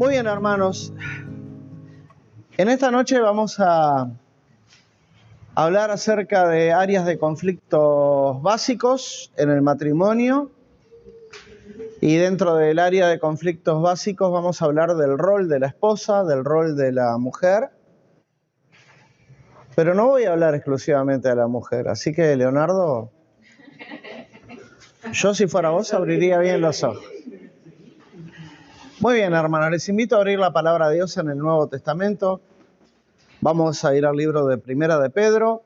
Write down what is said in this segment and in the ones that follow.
Muy bien, hermanos. En esta noche vamos a hablar acerca de áreas de conflictos básicos en el matrimonio. Y dentro del área de conflictos básicos vamos a hablar del rol de la esposa, del rol de la mujer. Pero no voy a hablar exclusivamente de la mujer. Así que, Leonardo, yo si fuera vos abriría bien los ojos. Muy bien, hermanos. Les invito a abrir la palabra de Dios en el Nuevo Testamento. Vamos a ir al libro de Primera de Pedro,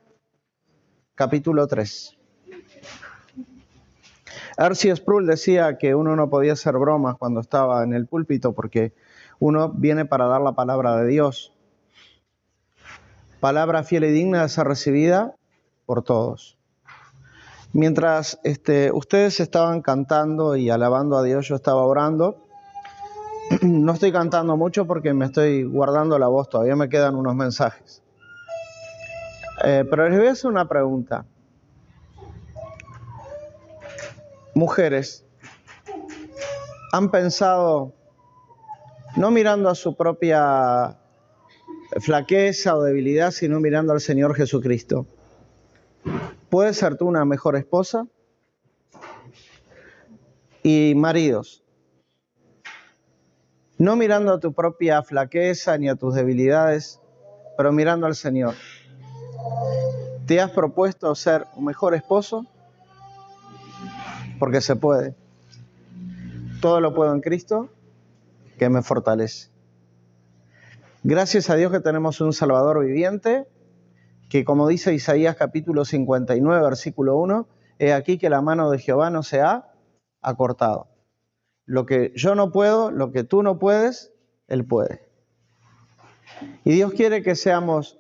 capítulo 3. R.C. Sproul decía que uno no podía hacer bromas cuando estaba en el púlpito porque uno viene para dar la palabra de Dios. Palabra fiel y digna de ser recibida por todos. Mientras ustedes estaban cantando y alabando a Dios, yo estaba orando. No estoy cantando mucho porque me estoy guardando la voz, todavía me quedan unos mensajes. Pero les voy a hacer una pregunta. Mujeres, ¿han pensado, no mirando a su propia flaqueza o debilidad, sino mirando al Señor Jesucristo, ¿puedes ser tú una mejor esposa? Y maridos, no mirando a tu propia flaqueza ni a tus debilidades, pero mirando al Señor, ¿te has propuesto ser un mejor esposo? Porque se puede. Todo lo puedo en Cristo, que me fortalece. Gracias a Dios que tenemos un Salvador viviente, que como dice Isaías capítulo 59, versículo 1, he aquí que la mano de Jehová no se ha acortado. Lo que yo no puedo, lo que tú no puedes, Él puede. Y Dios quiere que seamos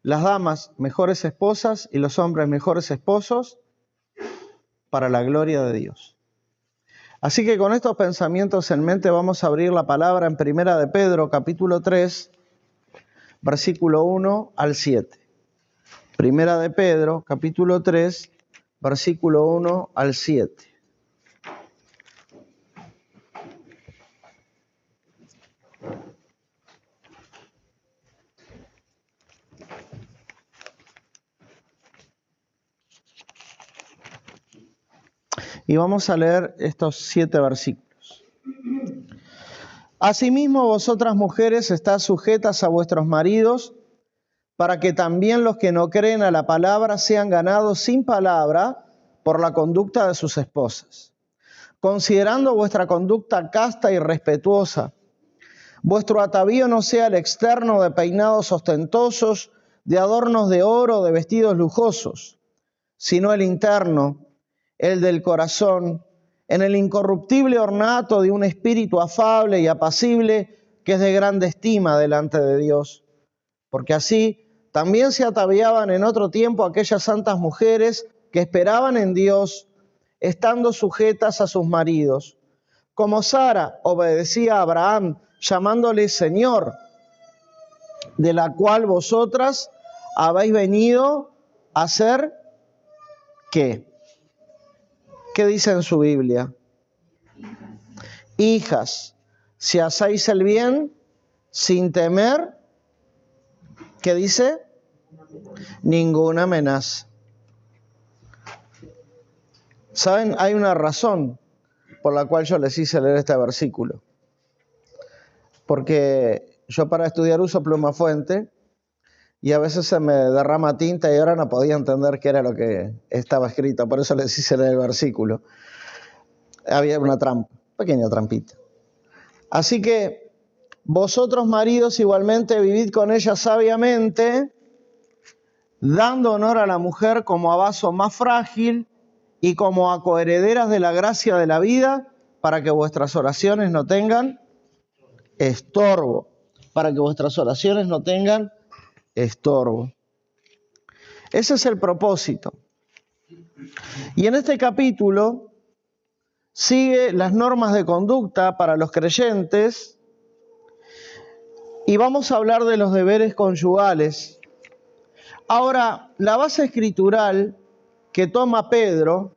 las damas mejores esposas y los hombres mejores esposos para la gloria de Dios. Así que con estos pensamientos en mente vamos a abrir la palabra en Primera de Pedro capítulo 3, versículo 1 al 7. Primera de Pedro capítulo 3, versículo 1 al 7. Y vamos a leer estos 7 versículos. Asimismo, vosotras mujeres, estad sujetas a vuestros maridos, para que también los que no creen a la palabra sean ganados sin palabra por la conducta de sus esposas. Considerando vuestra conducta casta y respetuosa, vuestro atavío no sea el externo de peinados ostentosos, de adornos de oro, de vestidos lujosos, sino el interno, el del corazón, en el incorruptible ornato de un espíritu afable y apacible que es de grande estima delante de Dios. Porque así también se ataviaban en otro tiempo aquellas santas mujeres que esperaban en Dios, estando sujetas a sus maridos. Como Sara obedecía a Abraham, llamándole Señor, de la cual vosotras habéis venido a ser, ¿qué? ¿Qué dice en su Biblia? Hijas, si hacéis el bien sin temer, ¿qué dice? Ninguna amenaza. ¿Saben? Hay una razón por la cual yo les hice leer este versículo. Porque yo para estudiar uso pluma fuente y a veces se me derrama tinta y ahora no podía entender qué era lo que estaba escrito. Por eso les hice leer el versículo. Había una trampa, pequeña trampita. Así que vosotros maridos igualmente vivid con ella sabiamente, dando honor a la mujer como a vaso más frágil y como a coherederas de la gracia de la vida, para que vuestras oraciones no tengan estorbo. Para que vuestras oraciones no tengan estorbo. Ese es el propósito. Y en este capítulo sigue las normas de conducta para los creyentes y vamos a hablar de los deberes conyugales. Ahora, la base escritural que toma Pedro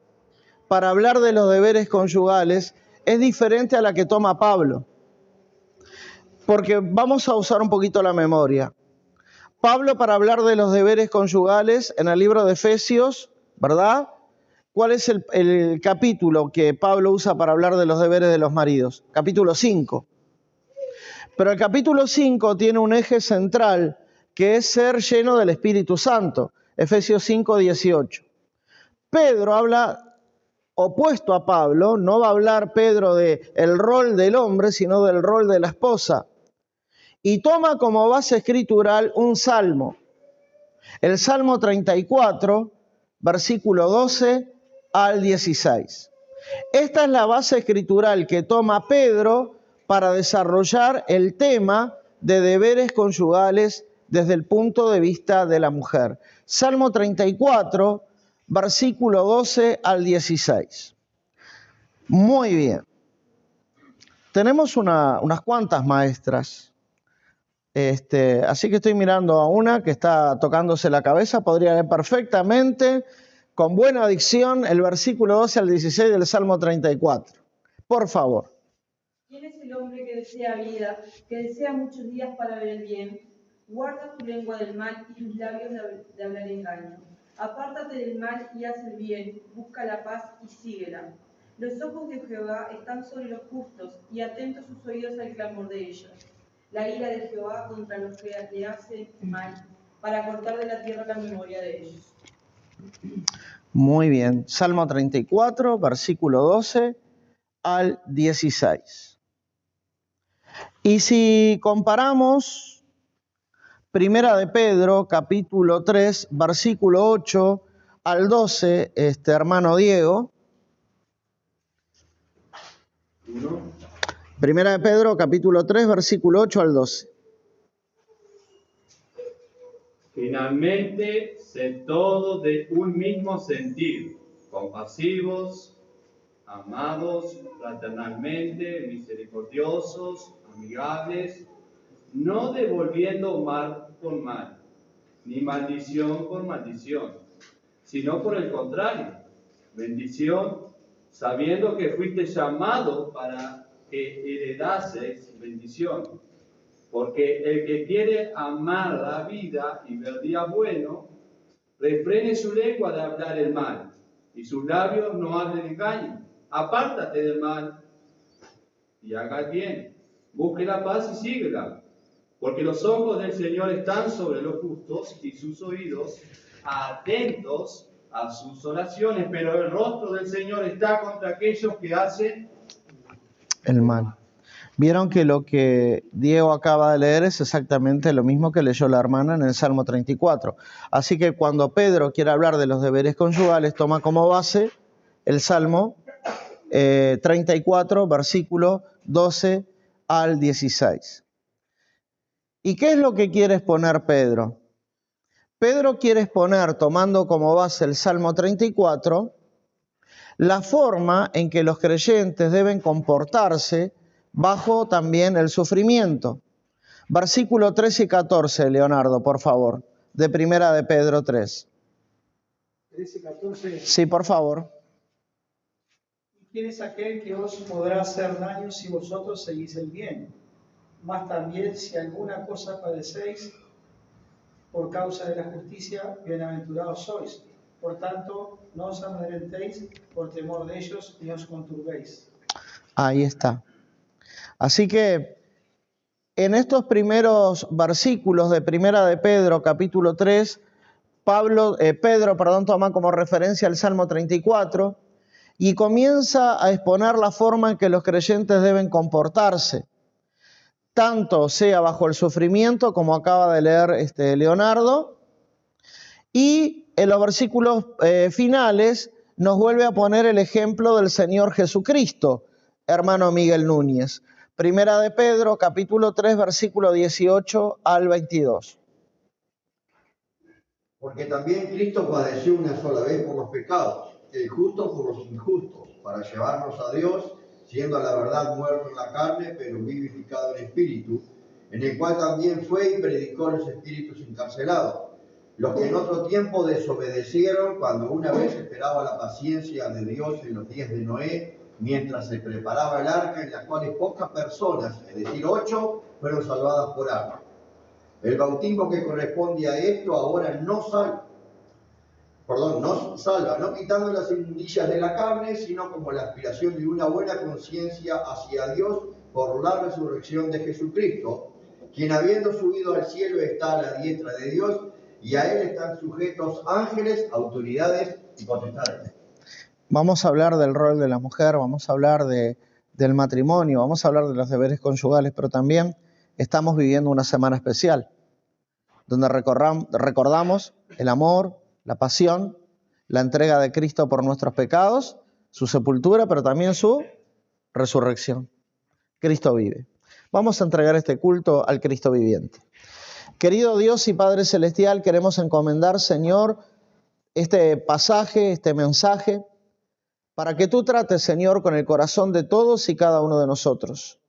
para hablar de los deberes conyugales es diferente a la que toma Pablo. porque vamos a usar un poquito la memoria. Pablo, para hablar de los deberes conyugales en el libro de Efesios, ¿verdad? ¿Cuál es el capítulo que Pablo usa para hablar de los deberes de los maridos? Capítulo 5. Pero el capítulo 5 tiene un eje central que es ser lleno del Espíritu Santo. Efesios 5, 18. Pedro habla opuesto a Pablo, no va a hablar Pedro del rol del hombre, sino del rol de la esposa. Y toma como base escritural un salmo. El Salmo 34, versículo 12 al 16. Esta es la base escritural que toma Pedro para desarrollar el tema de deberes conyugales desde el punto de vista de la mujer. Salmo 34, versículo 12 al 16. Muy bien. Tenemos unas cuantas maestras. Así que estoy mirando a una que está tocándose la cabeza, podría leer perfectamente, con buena dicción, el versículo 12 al 16 del Salmo 34. Por favor. ¿Quién es el hombre que desea vida, que desea muchos días para ver el bien? Guarda tu lengua del mal y tus labios de hablar engaño. Apártate del mal y haz el bien, busca la paz y síguela. Los ojos de Jehová están sobre los justos y atentos sus oídos al clamor de ellos. La ira de Jehová contra los que le hacen mal, para cortar de la tierra la memoria de ellos. Muy bien. Salmo 34, versículo 12 al 16. Y si comparamos Primera de Pedro, capítulo 3, versículo 8 al 12, hermano Diego. Primera de Pedro, capítulo 3, versículo 8 al 12. Finalmente, sed todos de un mismo sentir, compasivos, amados fraternalmente, misericordiosos, amigables, no devolviendo mal por mal, ni maldición por maldición, sino por el contrario, bendición, sabiendo que fuiste llamado para que heredases bendición. Porque el que quiere amar la vida y ver día bueno, refrene su lengua de hablar el mal, y sus labios no hablen engaño. Apártate del mal y haga el bien. Busque la paz y síguela. Porque los ojos del Señor están sobre los justos y sus oídos atentos a sus oraciones. Pero el rostro del Señor está contra aquellos que hacen el mal. Vieron que lo que Diego acaba de leer es exactamente lo mismo que leyó la hermana en el Salmo 34. Así que cuando Pedro quiere hablar de los deberes conyugales, toma como base el Salmo 34, versículo 12 al 16. ¿Y qué es lo que quiere exponer Pedro? Pedro quiere exponer, tomando como base el Salmo 34, la forma en que los creyentes deben comportarse bajo también el sufrimiento. Versículo 13 y 14, Leonardo, por favor, de Primera de Pedro 3. 13 y 14. Sí, por favor. ¿Quién es aquel que os podrá hacer daño si vosotros seguís el bien? Mas también si alguna cosa padecéis por causa de la justicia, bienaventurados sois. Por tanto, no os amedrentéis por temor de ellos, ni os conturbéis. Ahí está. Así que en estos primeros versículos de Primera de Pedro, capítulo 3, Pedro toma como referencia el Salmo 34 y comienza a exponer la forma en que los creyentes deben comportarse, tanto sea bajo el sufrimiento, como acaba de leer Leonardo, y en los versículos finales nos vuelve a poner el ejemplo del Señor Jesucristo, hermano Miguel Núñez. Primera de Pedro, capítulo 3, versículo 18 al 22. Porque también Cristo padeció una sola vez por los pecados, el justo por los injustos, para llevarnos a Dios, siendo a la verdad muerto en la carne, pero vivificado en espíritu, en el cual también fue y predicó los espíritus encarcelados, los que en otro tiempo desobedecieron cuando una vez esperaba la paciencia de Dios en los días de Noé, mientras se preparaba el arca, en la cual pocas personas, es decir, 8, fueron salvadas por agua. El bautismo que corresponde a esto ahora no salva, no quitando las inmundicias de la carne, sino como la aspiración de una buena conciencia hacia Dios por la resurrección de Jesucristo, quien habiendo subido al cielo está a la diestra de Dios, y a él están sujetos ángeles, autoridades y potestades. Vamos a hablar del rol de la mujer, vamos a hablar del matrimonio, vamos a hablar de los deberes conyugales, pero también estamos viviendo una semana especial, donde recordamos el amor, la pasión, la entrega de Cristo por nuestros pecados, su sepultura, pero también su resurrección. Cristo vive. Vamos a entregar este culto al Cristo viviente. Querido Dios y Padre Celestial, queremos encomendar, Señor, este pasaje, este mensaje, para que tú trates, Señor, con el corazón de todos y cada uno de nosotros.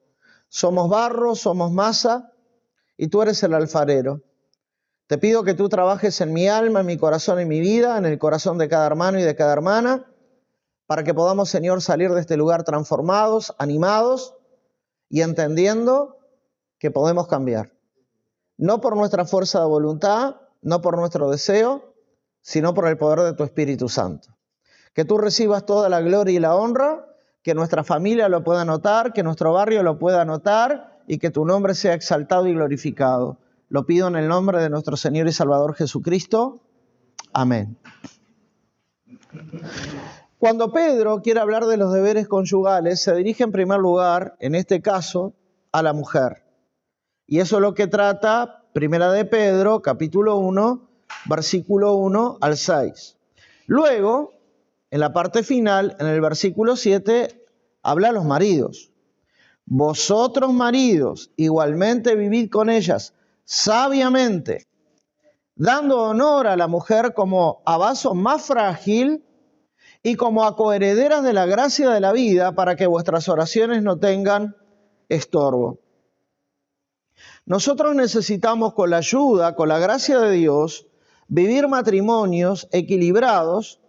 Somos barro, somos masa, y tú eres el alfarero. Te pido que tú trabajes en mi alma, en mi corazón, en mi vida, en el corazón de cada hermano y de cada hermana, para que podamos, Señor, salir de este lugar transformados, animados y entendiendo que podemos cambiar. No por nuestra fuerza de voluntad, no por nuestro deseo, sino por el poder de tu Espíritu Santo. Que tú recibas toda la gloria y la honra, que nuestra familia lo pueda notar, que nuestro barrio lo pueda notar y que tu nombre sea exaltado y glorificado. Lo pido en el nombre de nuestro Señor y Salvador Jesucristo. Amén. Cuando Pedro quiere hablar de los deberes conyugales, se dirige en primer lugar, en este caso, a la mujer. Y eso es lo que trata Primera de Pedro, capítulo 1, versículo 1 al 6. Luego, en la parte final, en el versículo 7, habla a los maridos. Vosotros, maridos, igualmente vivid con ellas sabiamente, dando honor a la mujer como a vaso más frágil y como a coherederas de la gracia de la vida, para que vuestras oraciones no tengan estorbo. Nosotros necesitamos, con la ayuda, con la gracia de Dios, vivir matrimonios equilibrados,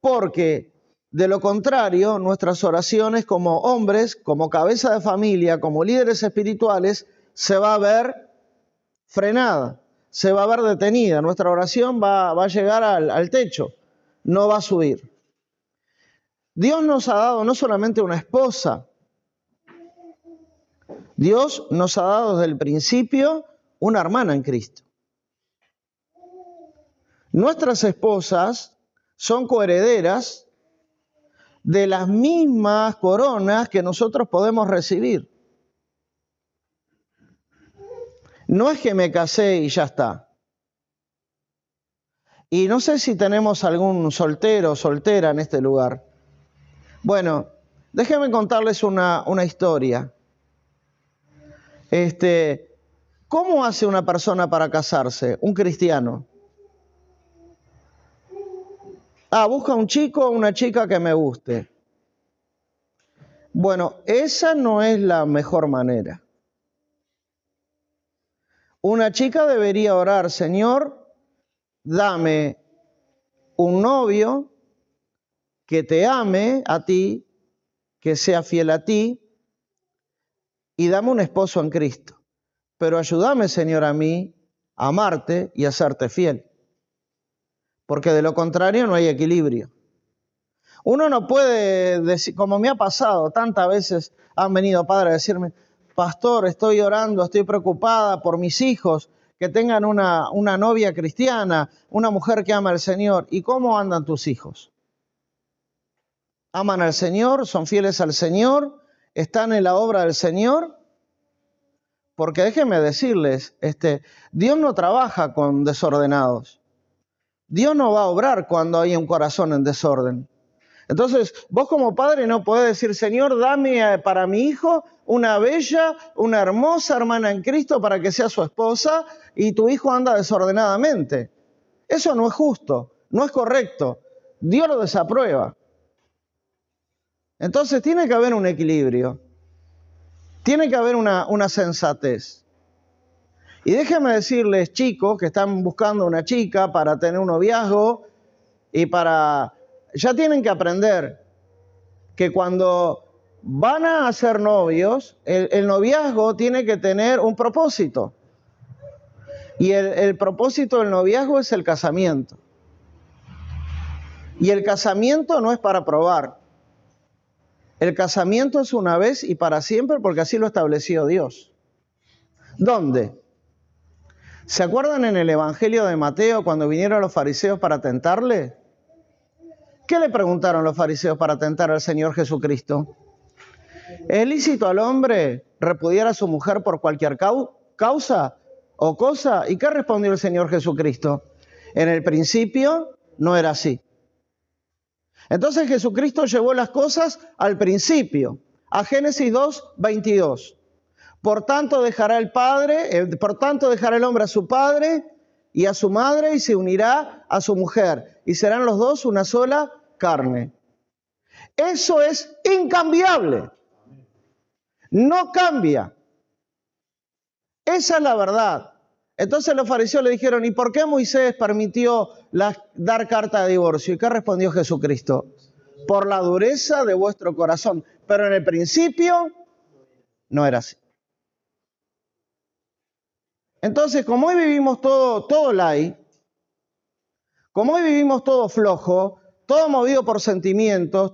porque de lo contrario, nuestras oraciones como hombres, como cabeza de familia, como líderes espirituales, se va a ver frenada, se va a ver detenida. Nuestra oración va a llegar al techo, no va a subir. Dios nos ha dado no solamente una esposa, Dios nos ha dado desde el principio una hermana en Cristo. Nuestras esposas son coherederas de las mismas coronas que nosotros podemos recibir. No es que me casé y ya está. Y no sé si tenemos algún soltero o soltera en este lugar. Bueno, déjenme contarles una historia. ¿Cómo hace una persona para casarse? Un cristiano. Busca un chico o una chica que me guste. Bueno, esa no es la mejor manera. Una chica debería orar: Señor, dame un novio que te ame a ti, que sea fiel a ti, y dame un esposo en Cristo. Pero ayúdame, Señor, a mí a amarte y a serte fiel. Porque de lo contrario no hay equilibrio. Uno no puede decir, como me ha pasado, tantas veces han venido padres a decirme: pastor, estoy orando, estoy preocupada por mis hijos, que tengan una novia cristiana, una mujer que ama al Señor. ¿Y cómo andan tus hijos? ¿Aman al Señor? ¿Son fieles al Señor? ¿Están en la obra del Señor? Porque déjenme decirles, Dios no trabaja con desordenados. Dios no va a obrar cuando hay un corazón en desorden. Entonces, vos como padre no podés decir: Señor, dame para mi hijo una bella, una hermosa hermana en Cristo para que sea su esposa, y tu hijo anda desordenadamente. Eso no es justo, no es correcto. Dios lo desaprueba. Entonces tiene que haber un equilibrio. Tiene que haber una sensatez. Y déjenme decirles, chicos que están buscando una chica para tener un noviazgo y ya tienen que aprender que cuando van a ser novios, el noviazgo tiene que tener un propósito. Y el propósito del noviazgo es el casamiento. Y el casamiento no es para probar. El casamiento es una vez y para siempre porque así lo estableció Dios. ¿Dónde? ¿Se acuerdan en el Evangelio de Mateo cuando vinieron los fariseos para tentarle? ¿Qué le preguntaron los fariseos para tentar al Señor Jesucristo? ¿Es lícito al hombre repudiar a su mujer por cualquier causa o cosa? ¿Y qué respondió el Señor Jesucristo? En el principio no era así. Entonces Jesucristo llevó las cosas al principio, a Génesis 2:22. Por tanto dejará el hombre a su padre y a su madre y se unirá a su mujer y serán los dos una sola carne. Eso es incambiable. No cambia. Esa es la verdad. Entonces los fariseos le dijeron, ¿y por qué Moisés permitió dar carta de divorcio? ¿Y qué respondió Jesucristo? Por la dureza de vuestro corazón. Pero en el principio no era así. Entonces, como hoy vivimos todo light, como hoy vivimos todo flojo, todo movido por sentimientos,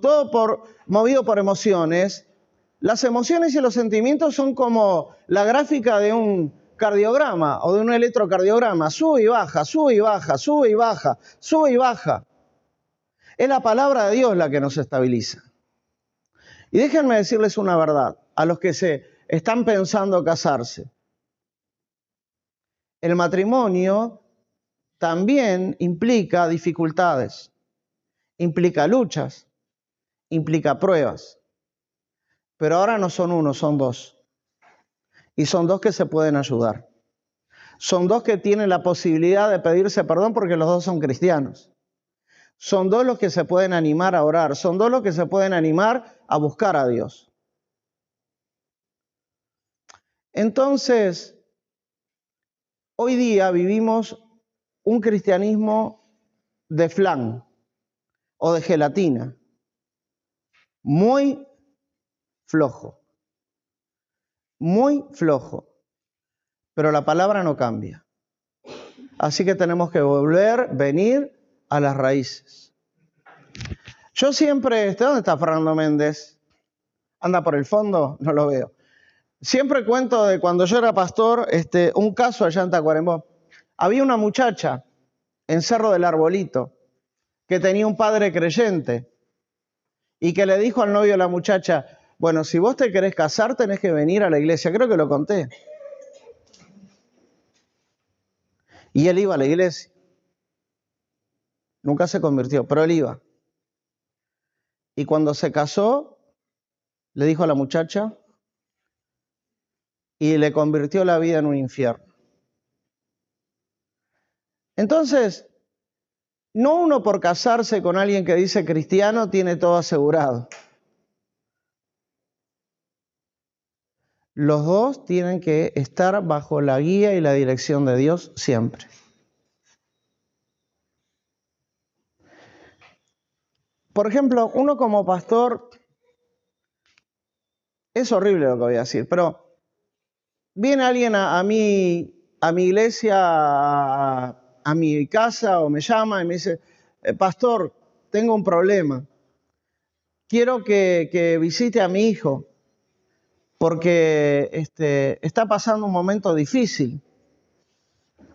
movido por emociones, las emociones y los sentimientos son como la gráfica de un cardiograma o de un electrocardiograma, sube y baja, sube y baja, sube y baja, sube y baja. Es la palabra de Dios la que nos estabiliza. Y déjenme decirles una verdad, a los que se están pensando casarse. El matrimonio también implica dificultades, implica luchas, implica pruebas. Pero ahora no son uno, son dos. Y son dos que se pueden ayudar. Son dos que tienen la posibilidad de pedirse perdón porque los dos son cristianos. Son dos los que se pueden animar a orar. Son dos los que se pueden animar a buscar a Dios. Entonces, hoy día vivimos un cristianismo de flan o de gelatina. Muy flojo. Muy flojo. Pero la palabra no cambia. Así que tenemos que venir a las raíces. Yo siempre, ¿dónde está Fernando Méndez? ¿Anda por el fondo? No lo veo. Siempre cuento de cuando yo era pastor, un caso allá en Tacuarembó. Había una muchacha en Cerro del Arbolito que tenía un padre creyente y que le dijo al novio de la muchacha, bueno, si vos te querés casar tenés que venir a la iglesia. Creo que lo conté. Y él iba a la iglesia. Nunca se convirtió, pero él iba. Y cuando se casó, le dijo a la muchacha y le convirtió la vida en un infierno. Entonces, no uno por casarse con alguien que dice cristiano tiene todo asegurado. Los dos tienen que estar bajo la guía y la dirección de Dios siempre. Por ejemplo, uno como pastor, es horrible lo que voy a decir, pero viene alguien a mi iglesia, a mi casa, o me llama y me dice, pastor, tengo un problema. Quiero que visite a mi hijo porque está pasando un momento difícil.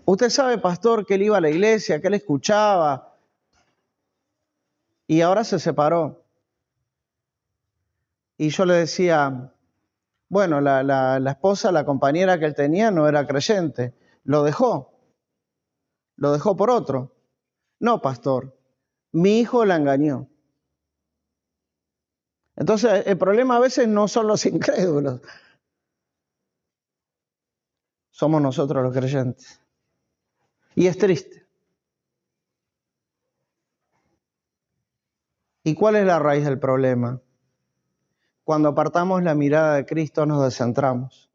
Usted sabe, pastor, que él iba a la iglesia, que él escuchaba y ahora se separó. Y yo le decía, bueno, la esposa, la compañera que él tenía no era creyente, lo dejó por otro. No, pastor, mi hijo la engañó. Entonces, el problema a veces no son los incrédulos, somos nosotros los creyentes. Y es triste. ¿Y cuál es la raíz del problema? Cuando apartamos la mirada de Cristo nos descentramos.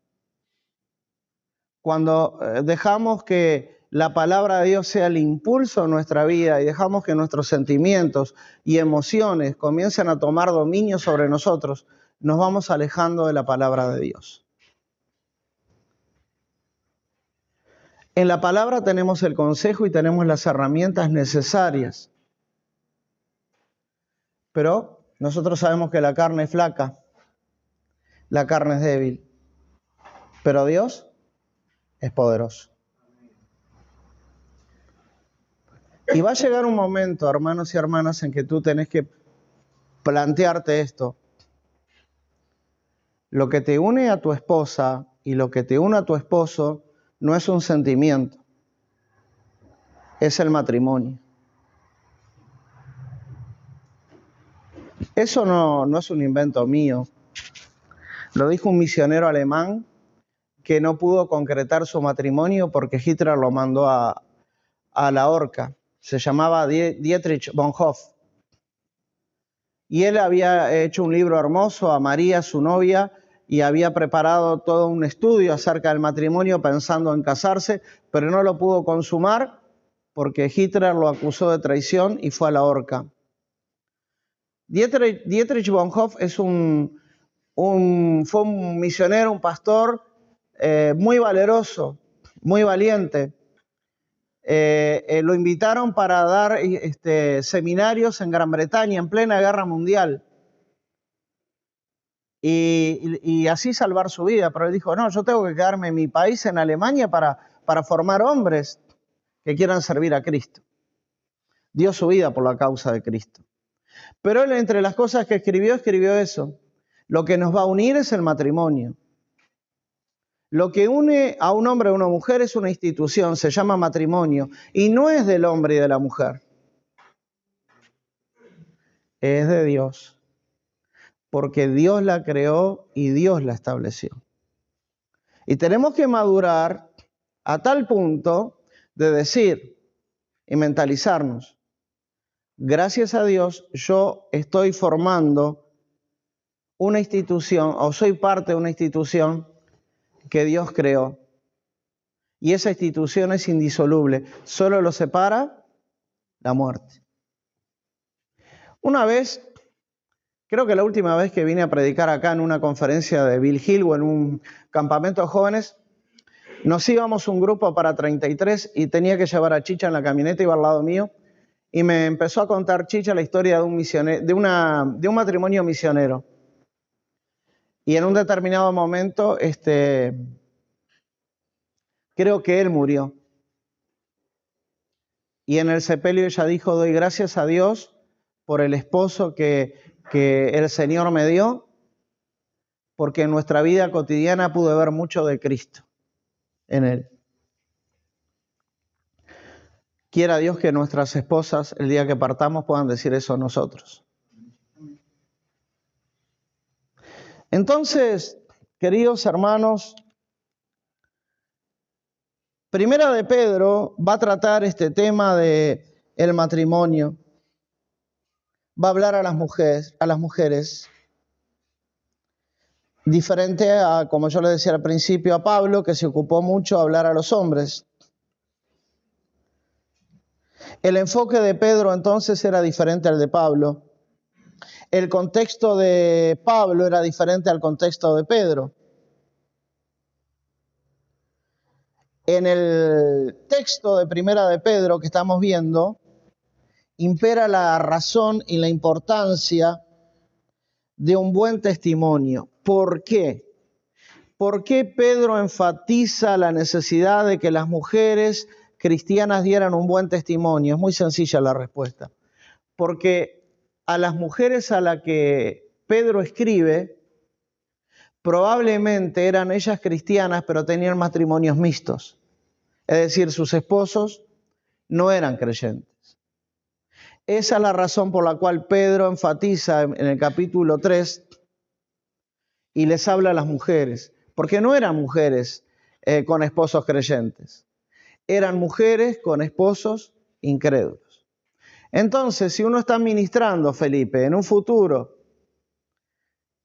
Cuando dejamos que la palabra de Dios sea el impulso de nuestra vida y dejamos que nuestros sentimientos y emociones comiencen a tomar dominio sobre nosotros, nos vamos alejando de la palabra de Dios. En la palabra tenemos el consejo y tenemos las herramientas necesarias. Pero nosotros sabemos que la carne es flaca, la carne es débil, pero Dios es poderoso. Y va a llegar un momento, hermanos y hermanas, en que tú tenés que plantearte esto. Lo que te une a tu esposa y lo que te une a tu esposo no es un sentimiento, es el matrimonio. Eso no es un invento mío. Lo dijo un misionero alemán que no pudo concretar su matrimonio porque Hitler lo mandó a la horca. Se llamaba Dietrich Bonhoeffer. Y él había hecho un libro hermoso a María, su novia, y había preparado todo un estudio acerca del matrimonio pensando en casarse, pero no lo pudo consumar porque Hitler lo acusó de traición y fue a la horca. Dietrich Bonhoeffer fue un misionero, un pastor muy valeroso, muy valiente. Lo invitaron para dar seminarios en Gran Bretaña en plena guerra mundial y así salvar su vida, pero él dijo, no, yo tengo que quedarme en mi país, en Alemania, para formar hombres que quieran servir a Cristo. Dio su vida por la causa de Cristo. Pero él, entre las cosas que escribió eso. Lo que nos va a unir es el matrimonio. Lo que une a un hombre y a una mujer es una institución, se llama matrimonio, y no es del hombre y de la mujer. Es de Dios, porque Dios la creó y Dios la estableció. Y tenemos que madurar a tal punto de decir y mentalizarnos, gracias a Dios yo estoy formando una institución o soy parte de una institución que Dios creó. Y esa institución es indisoluble. Solo lo separa la muerte. Una vez, creo que la última vez que vine a predicar acá en una conferencia de Bill Hill o en un campamento de jóvenes, nos íbamos un grupo para 33 y tenía que llevar a Chicha en la camioneta, iba al lado mío, y me empezó a contar Chicha la historia de un misionero, de un matrimonio misionero. Y en un determinado momento, creo que él murió. Y en el sepelio ella dijo, doy gracias a Dios por el esposo que el Señor me dio, porque en nuestra vida cotidiana pude ver mucho de Cristo en él. Quiera Dios que nuestras esposas, el día que partamos, puedan decir eso a nosotros. Entonces, queridos hermanos, Primera de Pedro va a tratar este tema de el matrimonio. Va a hablar a las mujeres, diferente a, como yo le decía al principio, a Pablo, que se ocupó mucho de hablar a los hombres. El enfoque de Pedro entonces era diferente al de Pablo. El contexto de Pablo era diferente al contexto de Pedro. En el texto de Primera de Pedro que estamos viendo, impera la razón y la importancia de un buen testimonio. ¿Por qué? ¿Por qué Pedro enfatiza la necesidad de que las mujeres cristianas dieran un buen testimonio? Es muy sencilla la respuesta. Porque a las mujeres a las que Pedro escribe, probablemente eran ellas cristianas, pero tenían matrimonios mixtos. Es decir, sus esposos no eran creyentes. Esa es la razón por la cual Pedro enfatiza en el capítulo 3 y les habla a las mujeres. Porque no eran mujeres con esposos creyentes. Eran mujeres con esposos incrédulos. Entonces, si uno está ministrando, Felipe, en un futuro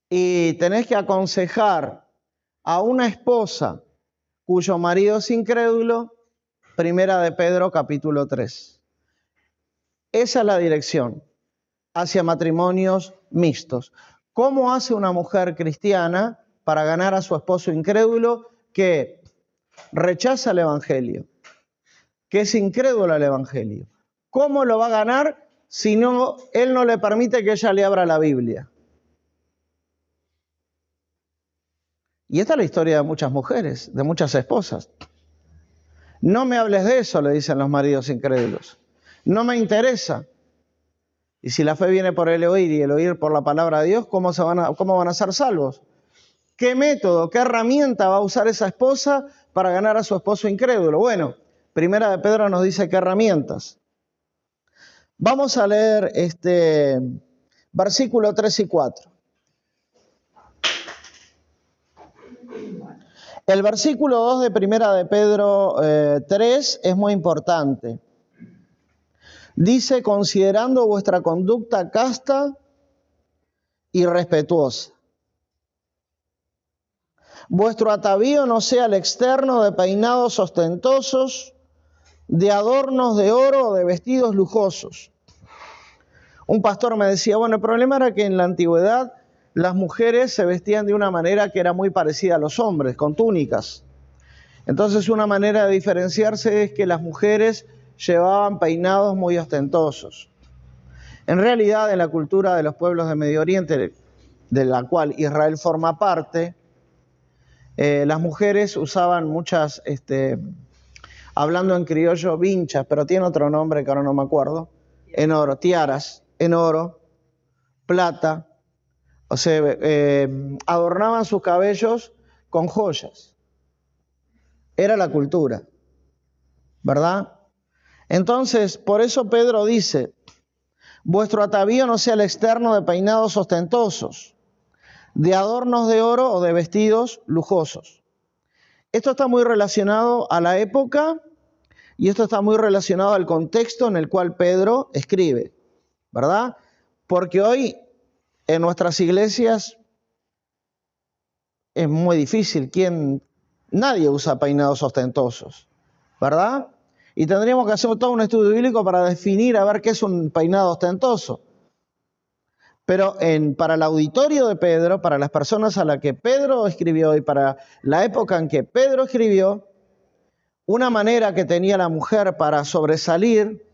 y tenés que aconsejar a una esposa cuyo marido es incrédulo, Primera de Pedro, capítulo 3. Esa es la dirección hacia matrimonios mixtos. ¿Cómo hace una mujer cristiana para ganar a su esposo incrédulo que rechaza el Evangelio, que es incrédulo al Evangelio? ¿Cómo lo va a ganar si él no le permite que ella le abra la Biblia? Y esta es la historia de muchas mujeres, de muchas esposas. No me hables de eso, le dicen los maridos incrédulos. No me interesa. Y si la fe viene por el oír y el oír por la palabra de Dios, ¿cómo van a ser salvos? ¿Qué método, qué herramienta va a usar esa esposa para ganar a su esposo incrédulo? Bueno, Primera de Pedro nos dice qué herramientas. Vamos a leer versículo 3 y 4. El versículo 2 de Primera de Pedro 3 es muy importante. Dice, considerando vuestra conducta casta y respetuosa. Vuestro atavío no sea el externo de peinados ostentosos, de adornos de oro o de vestidos lujosos. Un pastor me decía, bueno, el problema era que en la antigüedad las mujeres se vestían de una manera que era muy parecida a los hombres, con túnicas. Entonces una manera de diferenciarse es que las mujeres llevaban peinados muy ostentosos. En realidad, en la cultura de los pueblos de Medio Oriente, de la cual Israel forma parte, las mujeres usaban muchas, hablando en criollo, vinchas, pero tiene otro nombre que ahora no me acuerdo, en oro, tiaras, en oro, plata, o sea, adornaban sus cabellos con joyas. Era la cultura, ¿verdad? Entonces, por eso Pedro dice, vuestro atavío no sea el externo de peinados ostentosos, de adornos de oro o de vestidos lujosos. Esto está muy relacionado a la época y esto está muy relacionado al contexto en el cual Pedro escribe, ¿verdad? Porque hoy en nuestras iglesias es muy difícil, nadie usa peinados ostentosos, ¿verdad? Y tendríamos que hacer todo un estudio bíblico para definir a ver qué es un peinado ostentoso. Pero para el auditorio de Pedro, para las personas a las que Pedro escribió y para la época en que Pedro escribió, una manera que tenía la mujer para sobresalir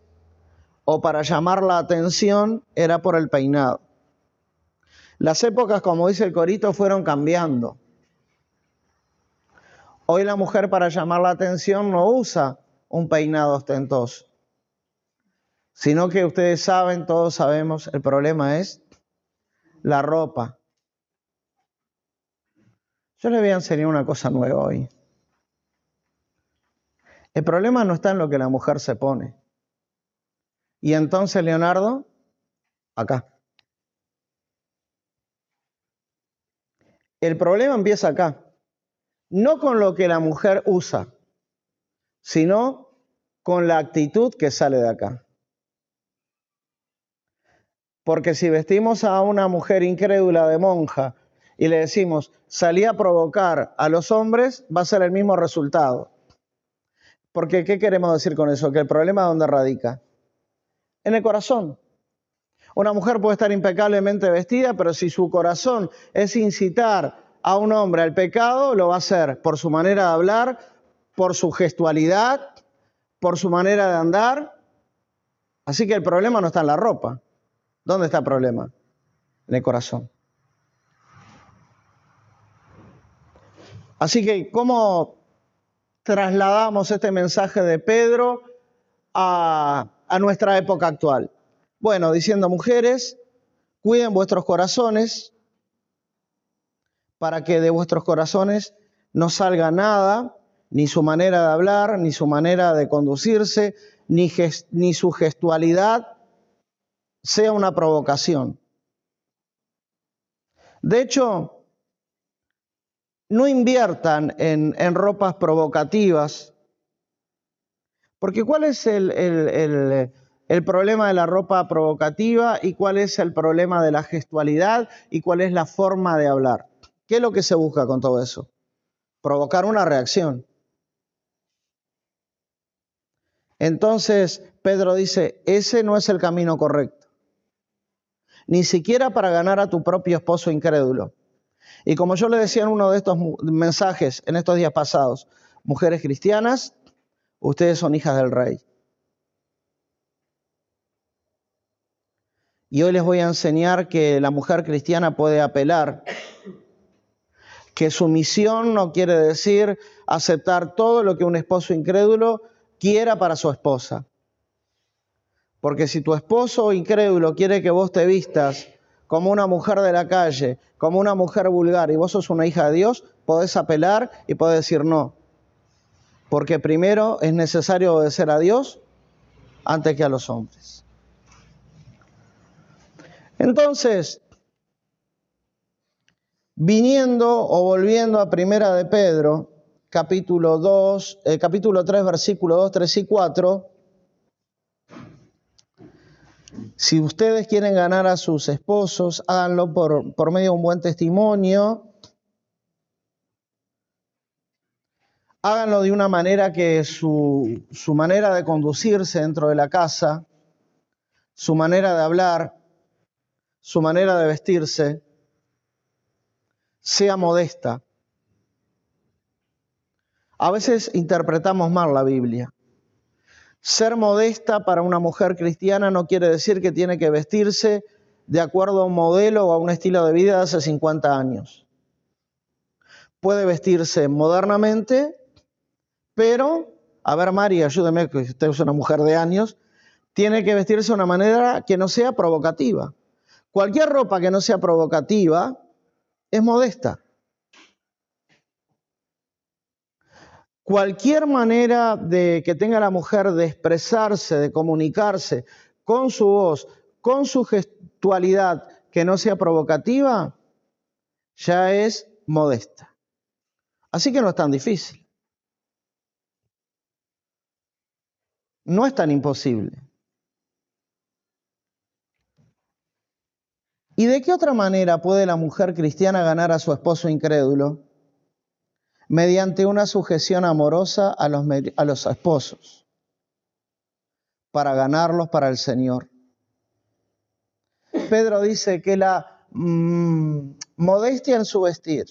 o para llamar la atención era por el peinado. Las épocas, como dice el corito, fueron cambiando. Hoy la mujer para llamar la atención no usa un peinado ostentoso, sino que ustedes saben, todos sabemos, el problema es la ropa. Yo les voy a enseñar una cosa nueva hoy. El problema no está en lo que la mujer se pone. Y entonces, Leonardo, acá. El problema empieza acá. No con lo que la mujer usa, sino con la actitud que sale de acá. Porque si vestimos a una mujer incrédula de monja y le decimos, salí a provocar a los hombres, va a ser el mismo resultado. Porque, ¿qué queremos decir con eso? Que el problema, ¿dónde radica? En el corazón. Una mujer puede estar impecablemente vestida, pero si su corazón es incitar a un hombre al pecado, lo va a hacer por su manera de hablar, por su gestualidad, por su manera de andar. Así que el problema no está en la ropa. ¿Dónde está el problema? En el corazón. Así que, ¿cómo trasladamos este mensaje de Pedro a nuestra época actual? Bueno, diciendo, mujeres, cuiden vuestros corazones para que de vuestros corazones no salga nada, ni su manera de hablar, ni su manera de conducirse, ni su gestualidad sea una provocación. De hecho, no inviertan en ropas provocativas, porque ¿cuál es el problema de la ropa provocativa y cuál es el problema de la gestualidad y cuál es la forma de hablar? ¿Qué es lo que se busca con todo eso? Provocar una reacción. Entonces Pedro dice, ese no es el camino correcto. Ni siquiera para ganar a tu propio esposo incrédulo. Y como yo le decía en uno de estos mensajes en estos días pasados, mujeres cristianas, ustedes son hijas del rey. Y hoy les voy a enseñar que la mujer cristiana puede apelar, que sumisión no quiere decir aceptar todo lo que un esposo incrédulo quiera para su esposa. Porque si tu esposo incrédulo quiere que vos te vistas como una mujer de la calle, como una mujer vulgar, y vos sos una hija de Dios, podés apelar y podés decir no. Porque primero es necesario obedecer a Dios antes que a los hombres. Entonces, viniendo o volviendo a Primera de Pedro, capítulo 3, versículos 2, 3 y 4, si ustedes quieren ganar a sus esposos, háganlo por medio de un buen testimonio. Háganlo de una manera que su manera de conducirse dentro de la casa, su manera de hablar, su manera de vestirse, sea modesta. A veces interpretamos mal la Biblia. Ser modesta para una mujer cristiana no quiere decir que tiene que vestirse de acuerdo a un modelo o a un estilo de vida de hace 50 años. Puede vestirse modernamente, pero, a ver Mari, ayúdeme, que usted es una mujer de años, tiene que vestirse de una manera que no sea provocativa. Cualquier ropa que no sea provocativa es modesta. Cualquier manera de que tenga la mujer de expresarse, de comunicarse con su voz, con su gestualidad que no sea provocativa, ya es modesta. Así que no es tan difícil. No es tan imposible. ¿Y de qué otra manera puede la mujer cristiana ganar a su esposo incrédulo? Mediante una sujeción amorosa a los esposos, para ganarlos para el Señor. Pedro dice que la modestia en su vestir,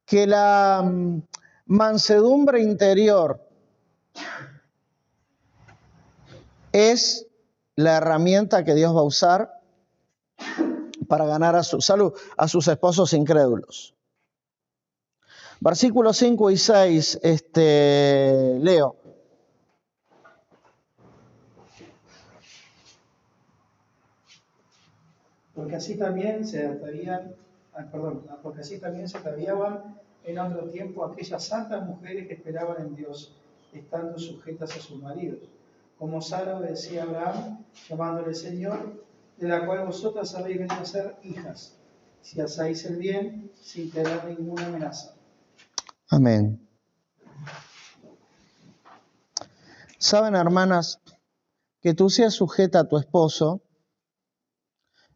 que la mansedumbre interior es la herramienta que Dios va a usar para ganar a sus esposos incrédulos. Versículos 5 y 6, leo. Porque así también se ataviaban en otro tiempo aquellas santas mujeres que esperaban en Dios, estando sujetas a sus maridos. Como Sara obedecía a Abraham, llamándole Señor, de la cual vosotras habéis venido a ser hijas, si hacéis el bien sin tener ninguna amenaza. Amén. Saben, hermanas, que tú seas sujeta a tu esposo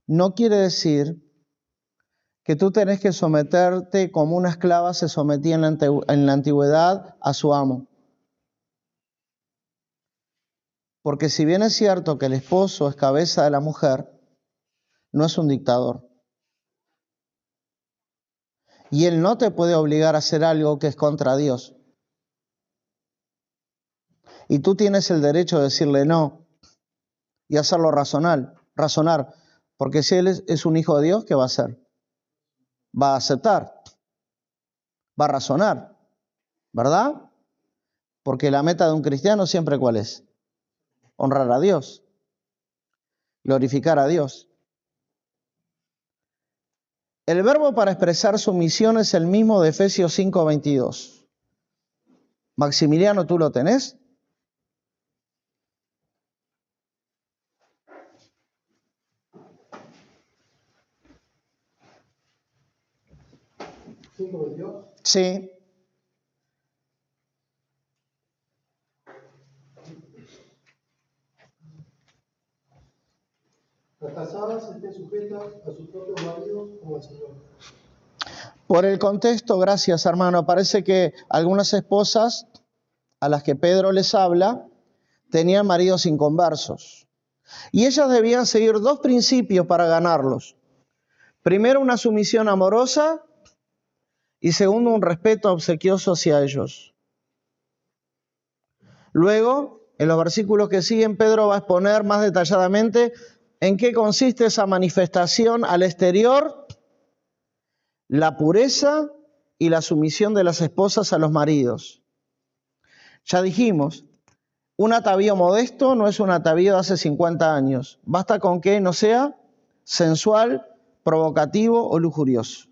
no quiere decir que tú tenés que someterte como una esclava se sometía en la antigüedad a su amo. Porque si bien es cierto que el esposo es cabeza de la mujer, no es un dictador. Y él no te puede obligar a hacer algo que es contra Dios. Y tú tienes el derecho de decirle no y hacerlo razonar. Porque si él es un hijo de Dios, ¿qué va a hacer? Va a aceptar, va a razonar, ¿verdad? Porque la meta de un cristiano siempre ¿cuál es? Honrar a Dios, glorificar a Dios. El verbo para expresar sumisión es el mismo de Efesios 5:22. Maximiliano, ¿tú lo tenés? Sí. Las casadas estén sujetas a sus propios maridos como al Señor. Por el contexto, gracias hermano, parece que algunas esposas a las que Pedro les habla tenían maridos inconversos. Y ellas debían seguir dos principios para ganarlos. Primero, una sumisión amorosa y segundo, un respeto obsequioso hacia ellos. Luego, en los versículos que siguen, Pedro va a exponer más detalladamente en qué consiste esa manifestación al exterior, la pureza y la sumisión de las esposas a los maridos. Ya dijimos, un atavío modesto no es un atavío de hace 50 años. Basta con que no sea sensual, provocativo o lujurioso.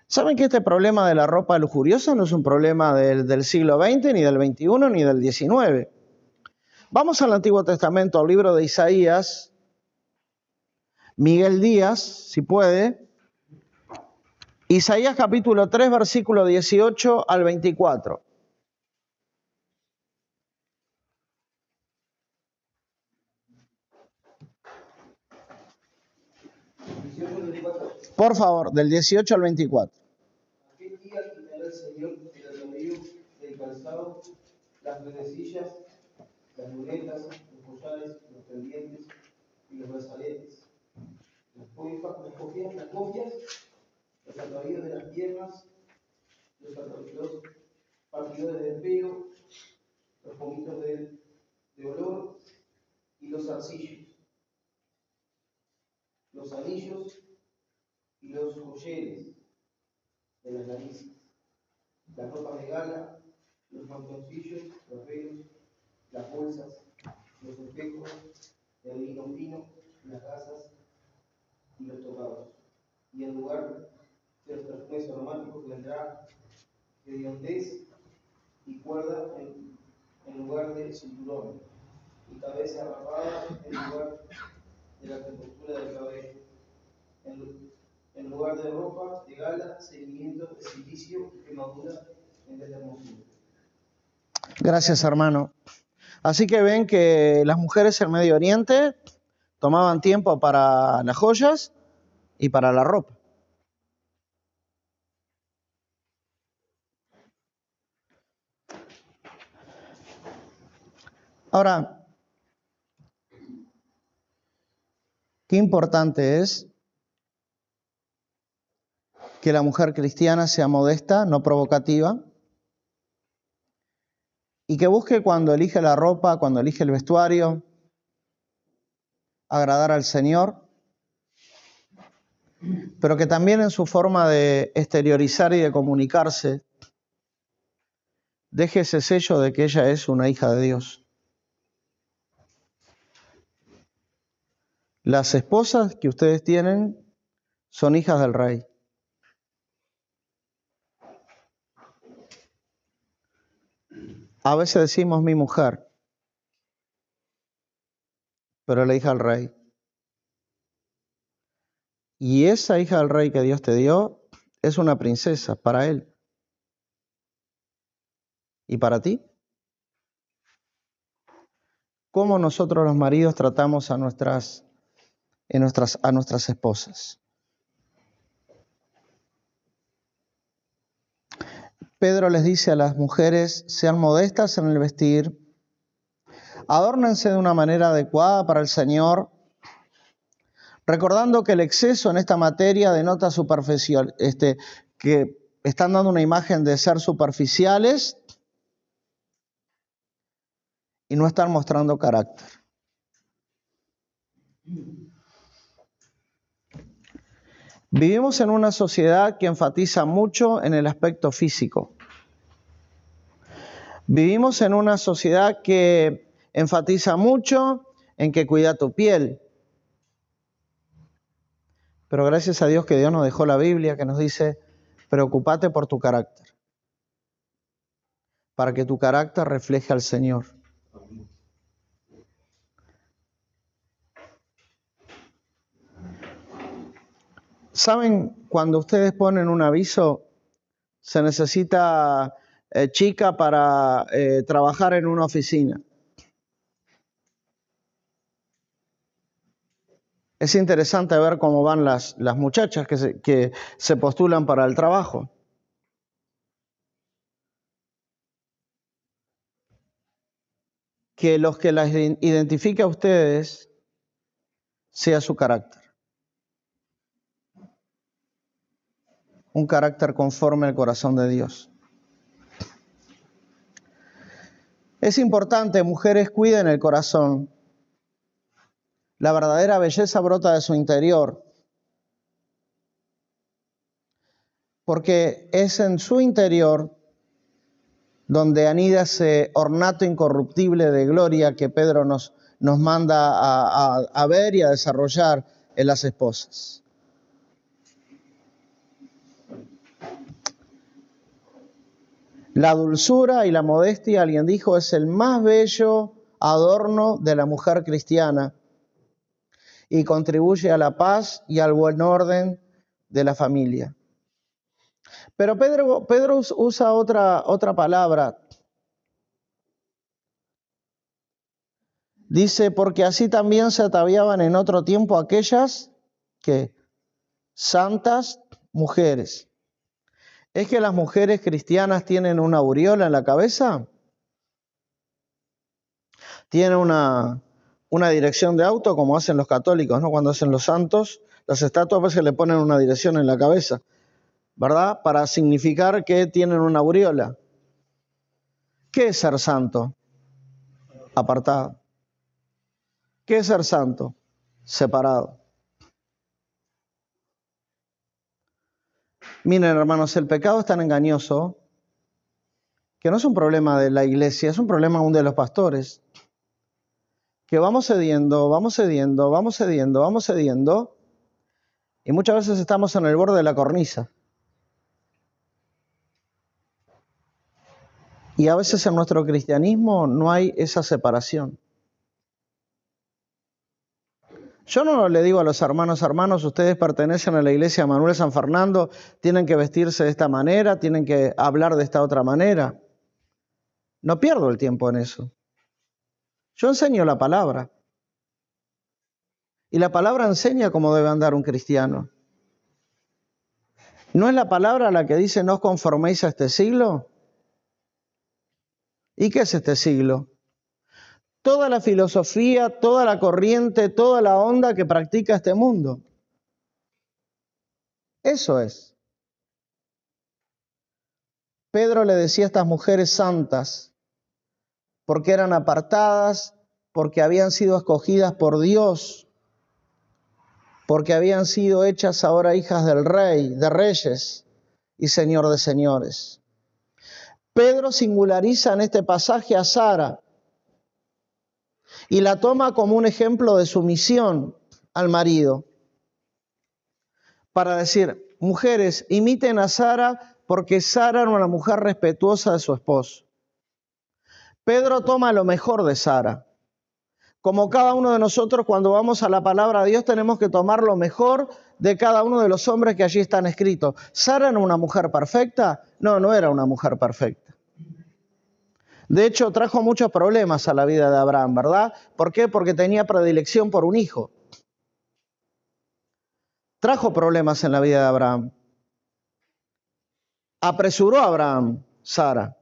¿Saben que este problema de la ropa lujuriosa no es un problema del siglo XX, ni del XXI, ni del XIX? Vamos al Antiguo Testamento, al libro de Isaías. Miguel Díaz, si puede. Isaías capítulo 3, versículo 18 al 24. Por favor, del 18 al 24. Aquel día quitará el Señor el atavío del calzado, las redecillas, las lunetas, los collares, los pendientes y los brazaletes, las copias, los atavíos de las piernas, los partidores del pelo, los pomitos de olor y los zarcillos, los anillos y los joyeles de las narices, las ropas de gala, los mantoncillos, los velos, las bolsas, los espejos, el lino fino, las gasas y los tocados. Y en lugar de los perfumes aromáticos vendrá hediondez y cuerda en lugar de cinturón, y cabeza rapada en lugar de la compostura del cabello. En lugar de ropa de gala, seguimientos de silicio y quemadura en vez de hermosura. Gracias, hermano. Así que ven que las mujeres en Medio Oriente tomaban tiempo para las joyas y para la ropa. Ahora, qué importante es que la mujer cristiana sea modesta, no provocativa, y que busque cuando elige la ropa, cuando elige el vestuario, agradar al Señor, pero que también en su forma de exteriorizar y de comunicarse, deje ese sello de que ella es una hija de Dios. Las esposas que ustedes tienen son hijas del Rey. A veces decimos mi mujer, pero la hija del Rey. Y esa hija del Rey que Dios te dio es una princesa para Él. ¿Y para ti? ¿Cómo nosotros los maridos tratamos a nuestras esposas? Pedro les dice a las mujeres, sean modestas en el vestir, adórnense de una manera adecuada para el Señor, recordando que el exceso en esta materia denota superficial, que están dando una imagen de ser superficiales y no están mostrando carácter. Vivimos en una sociedad que enfatiza mucho en el aspecto físico. Vivimos en una sociedad que enfatiza mucho en que cuida tu piel. Pero gracias a Dios que Dios nos dejó la Biblia que nos dice, preocúpate por tu carácter, para que tu carácter refleje al Señor. ¿Saben? Cuando ustedes ponen un aviso, se necesita chica para trabajar en una oficina. Es interesante ver cómo van las muchachas que se postulan para el trabajo. que los que las identifique a ustedes sea su carácter. Un carácter conforme al corazón de Dios. Es importante, mujeres, cuiden el corazón. La verdadera belleza brota de su interior, porque es en su interior donde anida ese ornato incorruptible de gloria que Pedro nos manda a ver y a desarrollar en las esposas. La dulzura y la modestia, alguien dijo, es el más bello adorno de la mujer cristiana y contribuye a la paz y al buen orden de la familia. Pero Pedro usa otra palabra. Dice, porque así también se ataviaban en otro tiempo aquellas que santas mujeres. ¿Es que las mujeres cristianas tienen una aureola en la cabeza? ¿Tienen una dirección de auto como hacen los católicos, ¿no? Cuando hacen los santos, las estatuas a veces le ponen una dirección en la cabeza, ¿verdad? Para significar que tienen una aureola. ¿Qué es ser santo? Apartado. ¿Qué es ser santo? Separado. Miren, hermanos, el pecado es tan engañoso que no es un problema de la iglesia, es un problema aún de los pastores. Que vamos cediendo, y muchas veces estamos en el borde de la cornisa. Y a veces en nuestro cristianismo no hay esa separación. Yo no le digo a los hermanos, ustedes pertenecen a la iglesia Manuel San Fernando, tienen que vestirse de esta manera, tienen que hablar de esta otra manera. No pierdo el tiempo en eso. Yo enseño la palabra. Y la palabra enseña cómo debe andar un cristiano. ¿No es la palabra la que dice no os conforméis a este siglo? ¿Y qué es este siglo? Toda la filosofía, toda la corriente, toda la onda que practica este mundo. Eso es. Pedro le decía a estas mujeres santas, porque eran apartadas, porque habían sido escogidas por Dios, porque habían sido hechas ahora hijas del Rey, de reyes y Señor de señores. Pedro singulariza en este pasaje a Sara y la toma como un ejemplo de sumisión al marido, para decir, mujeres, imiten a Sara porque Sara era una mujer respetuosa de su esposo. Pedro toma lo mejor de Sara. Como cada uno de nosotros, cuando vamos a la palabra de Dios, tenemos que tomar lo mejor de cada uno de los hombres que allí están escritos. ¿Sara era una mujer perfecta? No, no era una mujer perfecta. De hecho, trajo muchos problemas a la vida de Abraham, ¿verdad? ¿Por qué? Porque tenía predilección por un hijo. Trajo problemas en la vida de Abraham. Apresuró a Abraham, Sara.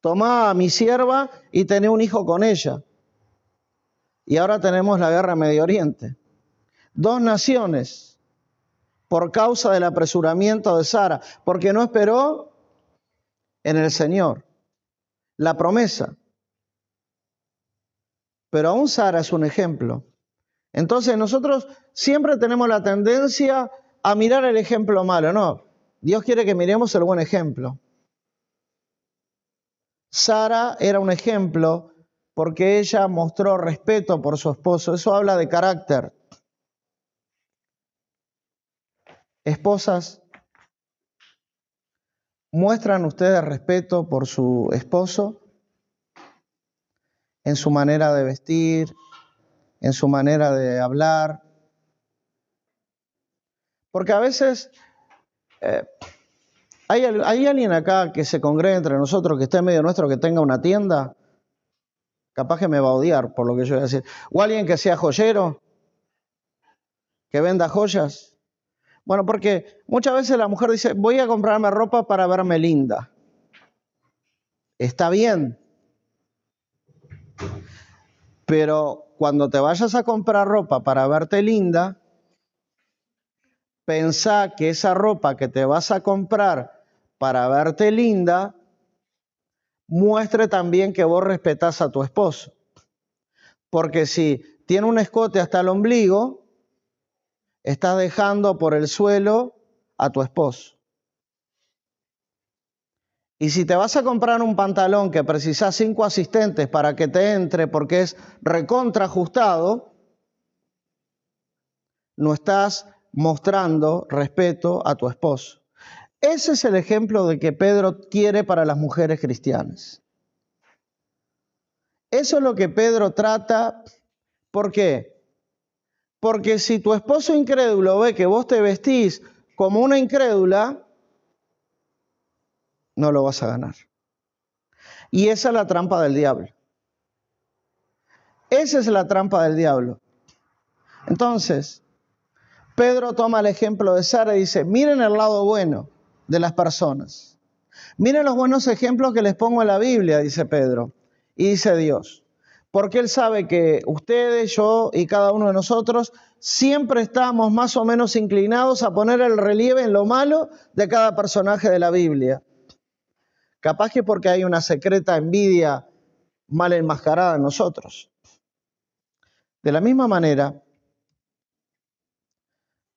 Tomá a mi sierva y tené un hijo con ella. Y ahora tenemos la guerra en Medio Oriente. 2 naciones por causa del apresuramiento de Sara, porque no esperó en el Señor la promesa. Pero aún Sara es un ejemplo. Entonces nosotros siempre tenemos la tendencia a mirar el ejemplo malo. No, Dios quiere que miremos el buen ejemplo. Sara era un ejemplo porque ella mostró respeto por su esposo. Eso habla de carácter. Esposas, ¿muestran ustedes respeto por su esposo? En su manera de vestir, en su manera de hablar. Porque a veces ¿hay alguien acá que se congregue entre nosotros, que esté en medio nuestro, que tenga una tienda? Capaz que me va a odiar por lo que yo voy a decir. ¿O alguien que sea joyero? ¿Que venda joyas? Bueno, porque muchas veces la mujer dice, voy a comprarme ropa para verme linda. Está bien. Pero cuando te vayas a comprar ropa para verte linda, pensá que esa ropa que te vas a comprar para verte linda muestre también que vos respetás a tu esposo. Porque si tiene un escote hasta el ombligo, estás dejando por el suelo a tu esposo. Y si te vas a comprar un pantalón que precisas 5 asistentes para que te entre porque es recontra ajustado, no estás mostrando respeto a tu esposo. Ese es el ejemplo de que Pedro quiere para las mujeres cristianas. Eso es lo que Pedro trata. ¿Por qué? Porque si tu esposo incrédulo ve que vos te vestís como una incrédula, no lo vas a ganar. Y esa es la trampa del diablo. Esa es la trampa del diablo. Entonces, Pedro toma el ejemplo de Sara y dice, miren el lado bueno de las personas. Miren los buenos ejemplos que les pongo en la Biblia, dice Pedro. Y dice Dios, porque Él sabe que ustedes, yo y cada uno de nosotros siempre estamos más o menos inclinados a poner el relieve en lo malo de cada personaje de la Biblia. Capaz que porque hay una secreta envidia mal enmascarada en nosotros. De la misma manera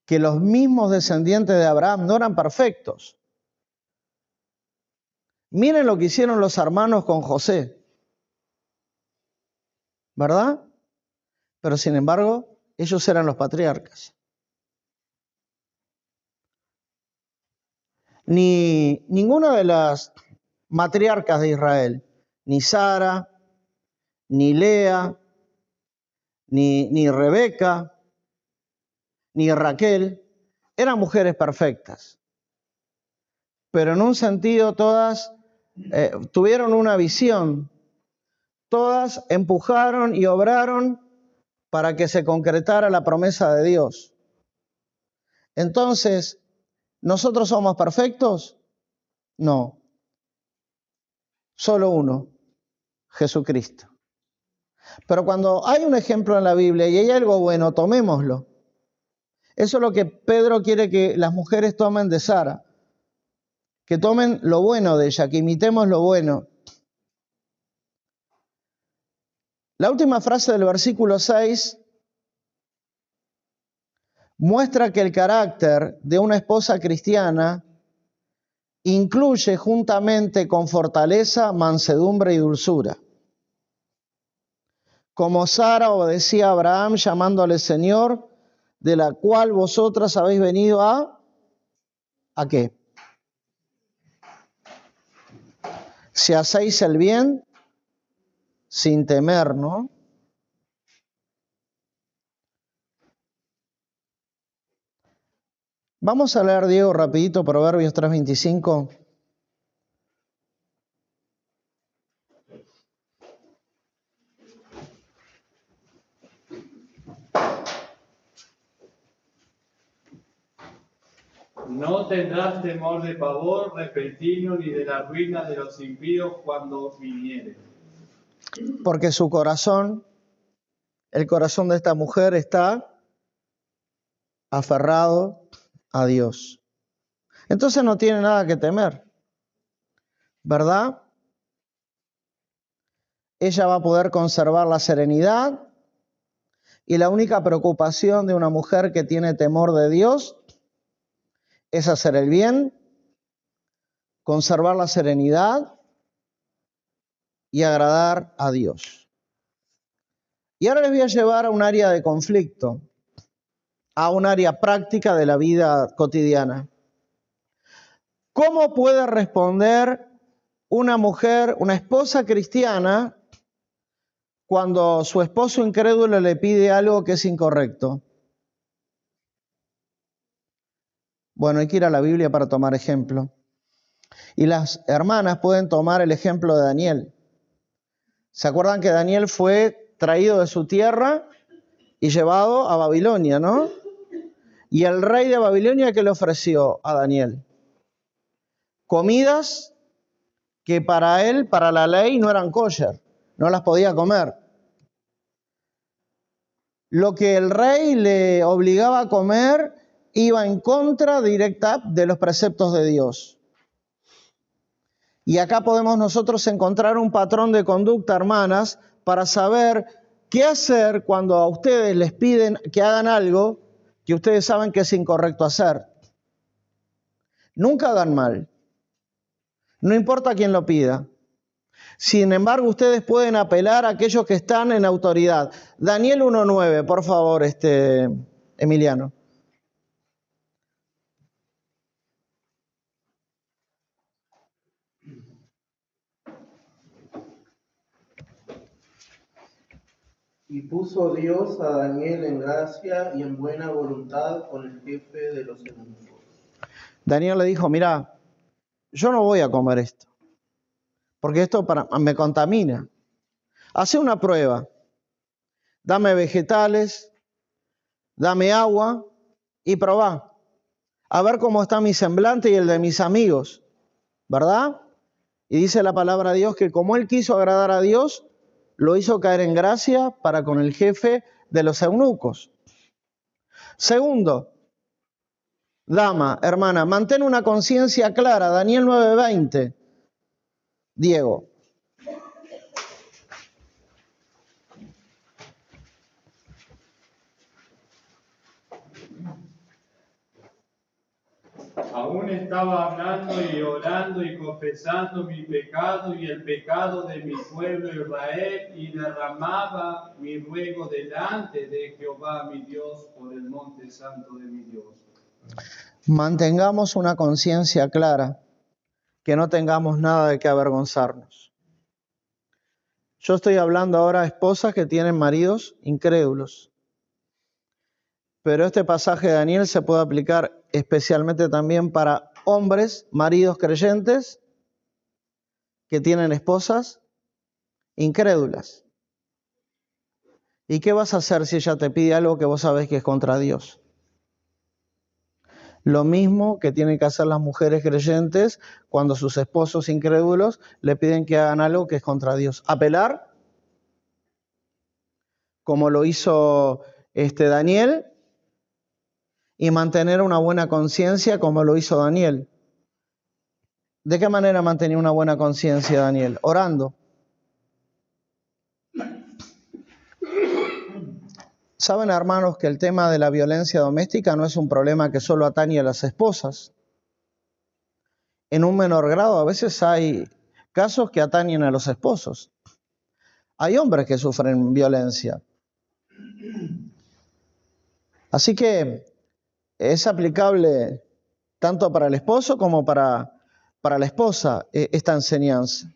que los mismos descendientes de Abraham no eran perfectos. Miren lo que hicieron los hermanos con José, ¿verdad? Pero sin embargo, ellos eran los patriarcas. Ninguna de las matriarcas de Israel, ni Sara, ni Lea, ni Rebeca, ni Raquel, eran mujeres perfectas. Pero en un sentido todas tuvieron una visión, todas empujaron y obraron para que se concretara la promesa de Dios. Entonces, ¿nosotros somos perfectos? No. Solo uno, Jesucristo. Pero cuando hay un ejemplo en la Biblia y hay algo bueno, tomémoslo. Eso es lo que Pedro quiere que las mujeres tomen de Sara. Que tomen lo bueno de ella, que imitemos lo bueno. La última frase del versículo 6 muestra que el carácter de una esposa cristiana incluye juntamente con fortaleza, mansedumbre y dulzura. Como Sara obedecía a Abraham llamándole Señor, de la cual vosotras habéis venido ¿a qué? Si hacéis el bien sin temer, ¿no? Vamos a leer, Diego, rapidito, Proverbios 3:25. No tendrás temor de pavor repentino ni de la ruina de los impíos cuando viniere. Porque su corazón, el corazón de esta mujer está aferrado a Dios. Entonces no tiene nada que temer, ¿verdad? Ella va a poder conservar la serenidad y la única preocupación de una mujer que tiene temor de Dios es hacer el bien, conservar la serenidad y agradar a Dios. Y ahora les voy a llevar a un área de conflicto, a un área práctica de la vida cotidiana. ¿Cómo puede responder una mujer, una esposa cristiana, cuando su esposo incrédulo le pide algo que es incorrecto? Bueno, hay que ir a la Biblia para tomar ejemplo. Y las hermanas pueden tomar el ejemplo de Daniel. ¿Se acuerdan que Daniel fue traído de su tierra y llevado a Babilonia, ¿no? Y el rey de Babilonia, ¿qué le ofreció a Daniel? Comidas que para él, para la ley, no eran kosher, no las podía comer. lo que el rey le obligaba a comer iba en contra directa de los preceptos de Dios. Y acá podemos nosotros encontrar un patrón de conducta, hermanas, para saber qué hacer cuando a ustedes les piden que hagan algo que ustedes saben que es incorrecto hacer. Nunca hagan mal. No importa quién lo pida. Sin embargo, ustedes pueden apelar a aquellos que están en autoridad. Daniel 1:9, por favor, Emiliano. Y puso Dios a Daniel en gracia y en buena voluntad con el jefe de los eunucos. Daniel le dijo, mira, yo no voy a comer esto, porque esto me contamina. Hace una prueba. Dame vegetales, dame agua y probá. A ver cómo está mi semblante y el de mis amigos, ¿verdad? Y dice la palabra de Dios que como él quiso agradar a Dios, lo hizo caer en gracia para con el jefe de los eunucos. Segundo, dama, hermana, mantén una conciencia clara. Daniel 9:20. Diego. Aún estaba hablando y orando y confesando mi pecado y el pecado de mi pueblo Israel, y derramaba mi ruego delante de Jehová mi Dios por el monte santo de mi Dios. Mantengamos una conciencia clara, que no tengamos nada de qué avergonzarnos. Yo estoy hablando ahora a esposas que tienen maridos incrédulos. Pero este pasaje de Daniel se puede aplicar especialmente también para hombres, maridos creyentes, que tienen esposas incrédulas. ¿Y qué vas a hacer si ella te pide algo que vos sabés que es contra Dios? Lo mismo que tienen que hacer las mujeres creyentes cuando sus esposos incrédulos le piden que hagan algo que es contra Dios. Apelar, como lo hizo Daniel, y mantener una buena conciencia como lo hizo Daniel. ¿De qué manera mantenía una buena conciencia Daniel? Orando. Saben, hermanos, que el tema de la violencia doméstica no es un problema que solo atañe a las esposas. En un menor grado, a veces hay casos que atañen a los esposos. Hay hombres que sufren violencia. Así que es aplicable tanto para el esposo como para la esposa esta enseñanza.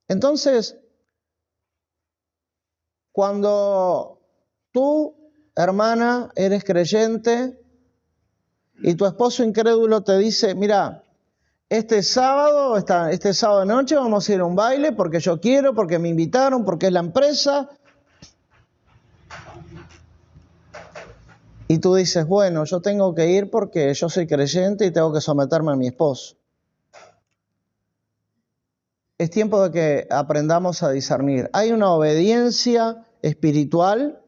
Entonces, cuando tú, hermana, eres creyente y tu esposo incrédulo te dice, mira, este sábado de noche vamos a ir a un baile porque yo quiero, porque me invitaron, porque es la empresa. Y tú dices, bueno, yo tengo que ir porque yo soy creyente y tengo que someterme a mi esposo. Es tiempo de que aprendamos a discernir. Hay una obediencia espiritual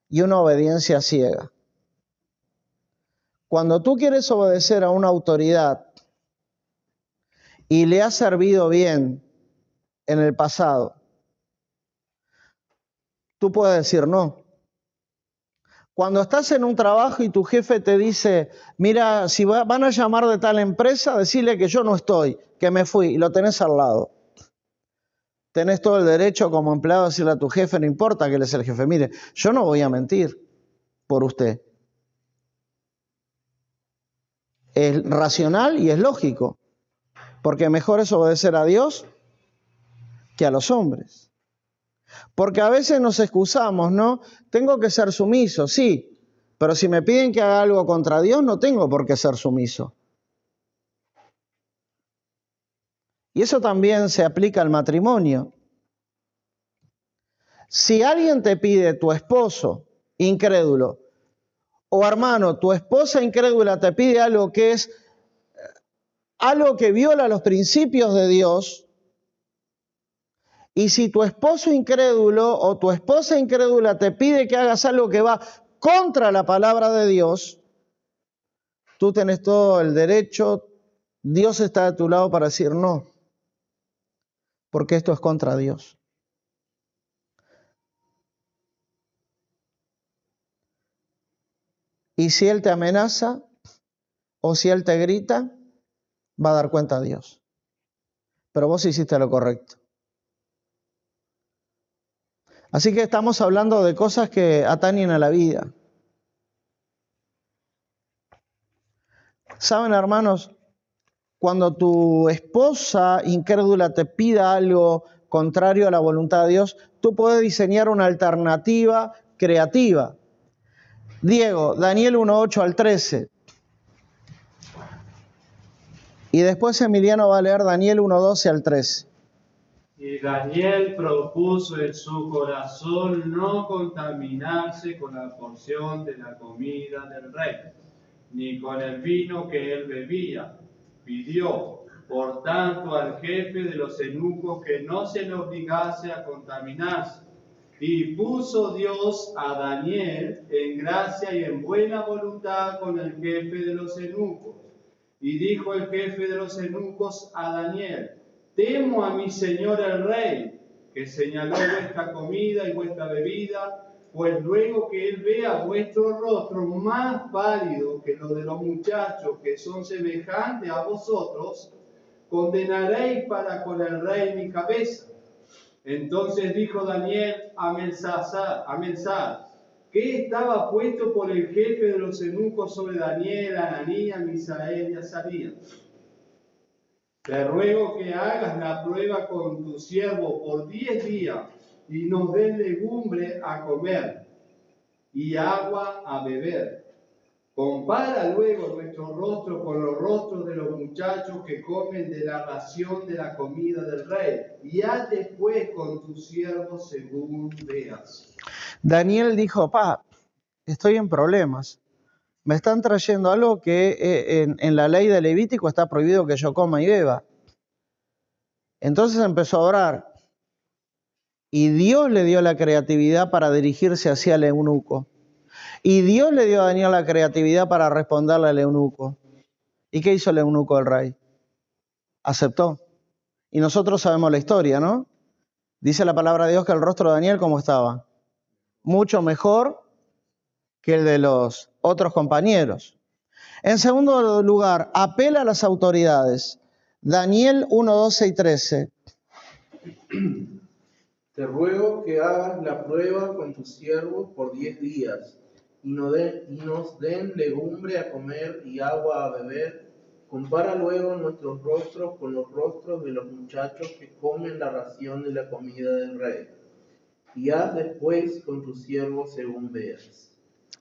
y una obediencia ciega. Cuando tú quieres obedecer a una autoridad y le has servido bien en el pasado, tú puedes decir no. Cuando estás en un trabajo y tu jefe te dice, mira, si van a llamar de tal empresa, decirle que yo no estoy, que me fui, y lo tenés al lado. Tenés todo el derecho como empleado a decirle a tu jefe, no importa que él es el jefe, mire, yo no voy a mentir por usted. Es racional y es lógico, porque mejor es obedecer a Dios que a los hombres. Porque a veces nos excusamos, ¿no? Tengo que ser sumiso, sí, pero si me piden que haga algo contra Dios, no tengo por qué ser sumiso. Y eso también se aplica al matrimonio. Si alguien te pide, tu esposo incrédulo, o hermano, tu esposa incrédula te pide algo que es algo que viola los principios de Dios, Y si tu esposo incrédulo o tu esposa incrédula te pide que hagas algo que va contra la palabra de Dios, tú tenés todo el derecho, Dios está de tu lado para decir no, porque esto es contra Dios. Y si Él te amenaza o si Él te grita, va a dar cuenta a Dios. Pero vos hiciste lo correcto. Así que estamos hablando de cosas que atañen a la vida. ¿Saben, hermanos? Cuando tu esposa incrédula te pida algo contrario a la voluntad de Dios, tú puedes diseñar una alternativa creativa. Diego, Daniel 1:8 al 13. Y después Emiliano va a leer Daniel 1:12 al 13. Y Daniel propuso en su corazón no contaminarse con la porción de la comida del rey, ni con el vino que él bebía. Pidió, por tanto, al jefe de los eunucos que no se le obligase a contaminarse. Y puso Dios a Daniel en gracia y en buena voluntad con el jefe de los eunucos. Y dijo el jefe de los eunucos a Daniel: temo a mi señor el rey, que señaló vuestra comida y vuestra bebida, pues luego que él vea vuestro rostro más pálido que lo de los muchachos que son semejantes a vosotros, condenaréis para con el rey mi cabeza. Entonces dijo Daniel a Melzar, que estaba puesto por el jefe de los eunucos sobre Daniel, Ananías, Misael y Azarías: te ruego que hagas la prueba con tu siervo por 10 días y nos des legumbre a comer y agua a beber. Compara luego nuestro rostro con los rostros de los muchachos que comen de la ración de la comida del rey, y haz después con tu siervo según veas. Daniel dijo: estoy en problemas. Me están trayendo algo que en la ley de Levítico está prohibido que yo coma y beba. Entonces empezó a orar. Y Dios le dio la creatividad para dirigirse hacia el eunuco. Y Dios le dio a Daniel la creatividad para responderle al eunuco. ¿Y qué hizo el eunuco del rey? Aceptó. Y nosotros sabemos la historia, ¿no? Dice la palabra de Dios que el rostro de Daniel, ¿cómo estaba? Mucho mejor que el de los otros compañeros. En segundo lugar, apela a las autoridades. Daniel 1:12 y 13. Te ruego que hagas la prueba con tus siervos por 10 días, y nos den legumbre a comer y agua a beber. Compara luego nuestros rostros con los rostros de los muchachos que comen la ración de la comida del rey, y haz después con tus siervos según veas.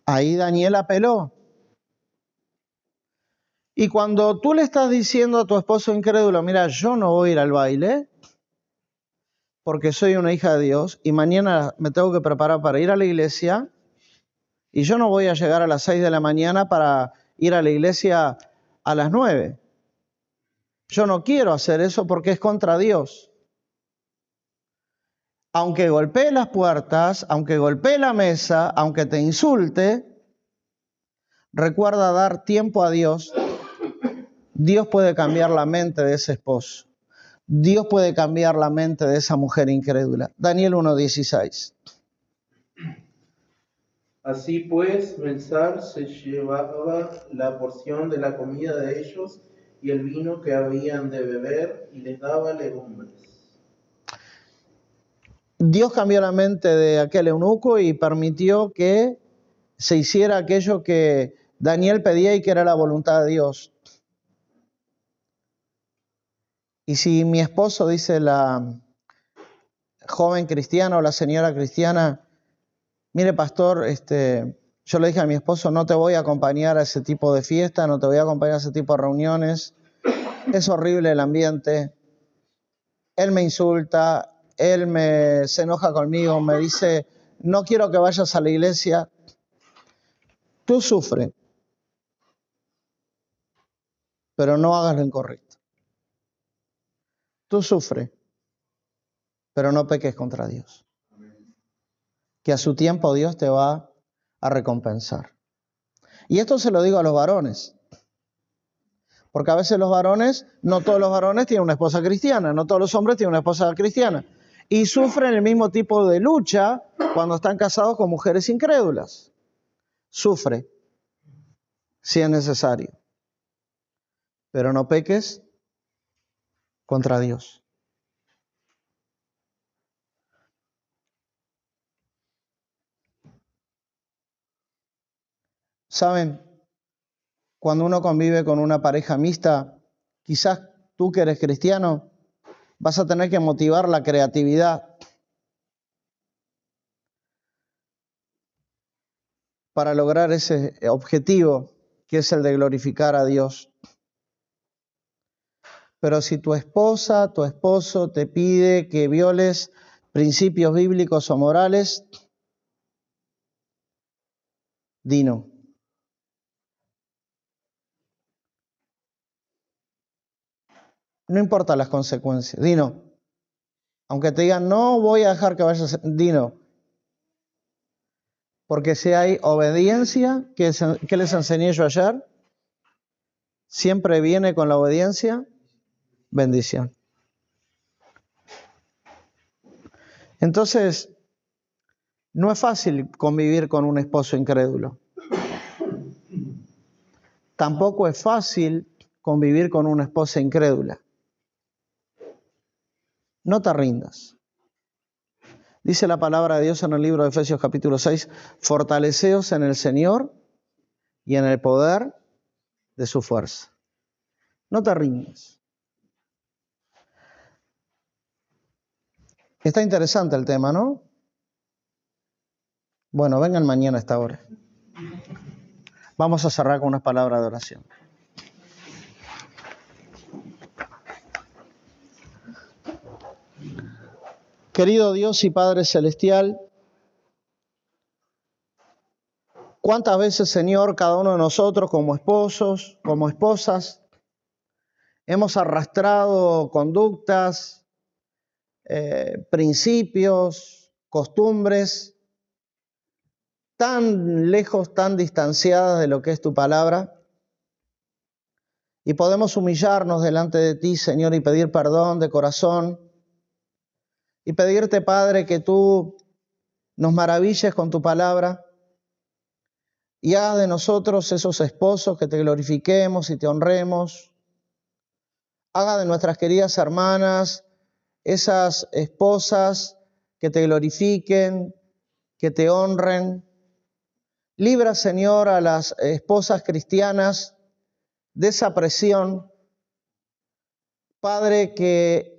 Ahí Daniel apeló. Y cuando tú le estás diciendo a tu esposo incrédulo: mira, yo no voy a ir al baile porque soy una hija de Dios y mañana me tengo que preparar para ir a la iglesia, y yo no voy a llegar a las 6 de la mañana para ir a la iglesia a las 9. Yo no quiero hacer eso porque es contra Dios. Aunque golpee las puertas, aunque golpee la mesa, aunque te insulte, recuerda dar tiempo a Dios. Dios puede cambiar la mente de ese esposo. Dios puede cambiar la mente de esa mujer incrédula. Daniel 1:16. Así pues, Melzar se llevaba la porción de la comida de ellos y el vino que habían de beber, y les daba legumbres. Dios cambió la mente de aquel eunuco y permitió que se hiciera aquello que Daniel pedía y que era la voluntad de Dios. Y si mi esposo, dice la joven cristiana o la señora cristiana: mire, pastor, yo le dije a mi esposo: no te voy a acompañar a ese tipo de fiesta, no te voy a acompañar a ese tipo de reuniones, es horrible el ambiente, él me insulta, se enoja conmigo, me dice: no quiero que vayas a la iglesia. Tú sufre, pero no hagas lo incorrecto. Tú sufre, pero no peques contra Dios. Que a su tiempo Dios te va a recompensar. Y esto se lo digo a los varones. Porque a veces los varones, no todos los varones tienen una esposa cristiana, no todos los hombres tienen una esposa cristiana. Y sufren el mismo tipo de lucha cuando están casados con mujeres incrédulas. Sufre, si es necesario. Pero no peques contra Dios. ¿Saben? Cuando uno convive con una pareja mixta, quizás tú que eres cristiano, vas a tener que motivar la creatividad para lograr ese objetivo que es el de glorificar a Dios. Pero si tu esposa, tu esposo te pide que violes principios bíblicos o morales, di no. No importa las consecuencias, di no. Aunque te digan, no voy a dejar que vayas, di no. Porque si hay obediencia, ¿qué les enseñé yo ayer? Siempre viene con la obediencia bendición. Entonces, no es fácil convivir con un esposo incrédulo. Tampoco es fácil convivir con una esposa incrédula. No te rindas. Dice la palabra de Dios en el libro de Efesios capítulo 6, fortaleceos en el Señor y en el poder de su fuerza. No te rindas. Está interesante el tema, ¿no? Bueno, vengan mañana a esta hora. Vamos a cerrar con unas palabras de oración. Querido Dios y Padre Celestial, ¿cuántas veces, Señor, cada uno de nosotros como esposos, como esposas, hemos arrastrado conductas, principios, costumbres tan lejos, tan distanciadas de lo que es tu palabra? Y podemos humillarnos delante de ti, Señor, y pedir perdón de corazón. Y pedirte, Padre, que tú nos maravilles con tu palabra y hagas de nosotros esos esposos que te glorifiquemos y te honremos. Haga de nuestras queridas hermanas esas esposas que te glorifiquen, que te honren. Libra, Señor, a las esposas cristianas de esa presión. Padre, que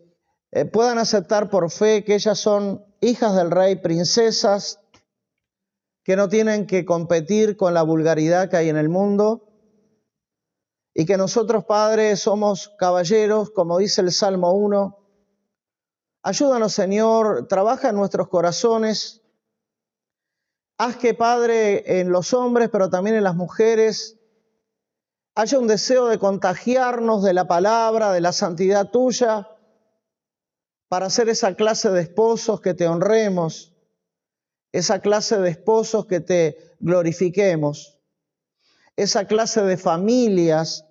puedan aceptar por fe que ellas son hijas del Rey, princesas, que no tienen que competir con la vulgaridad que hay en el mundo, y que nosotros, Padre, somos caballeros, como dice el Salmo 1. Ayúdanos, Señor, trabaja en nuestros corazones. Haz que, Padre, en los hombres, pero también en las mujeres, haya un deseo de contagiarnos de la palabra, de la santidad tuya, para ser esa clase de esposos que te honremos, esa clase de esposos que te glorifiquemos, esa clase de familias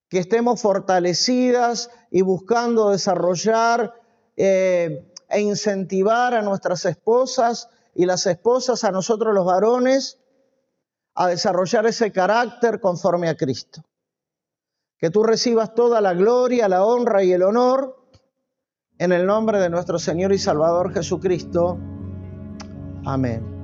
que estemos fortalecidas y buscando desarrollar e incentivar a nuestras esposas y las esposas a nosotros los varones a desarrollar ese carácter conforme a Cristo. Que tú recibas toda la gloria, la honra y el honor en el nombre de nuestro Señor y Salvador Jesucristo. Amén.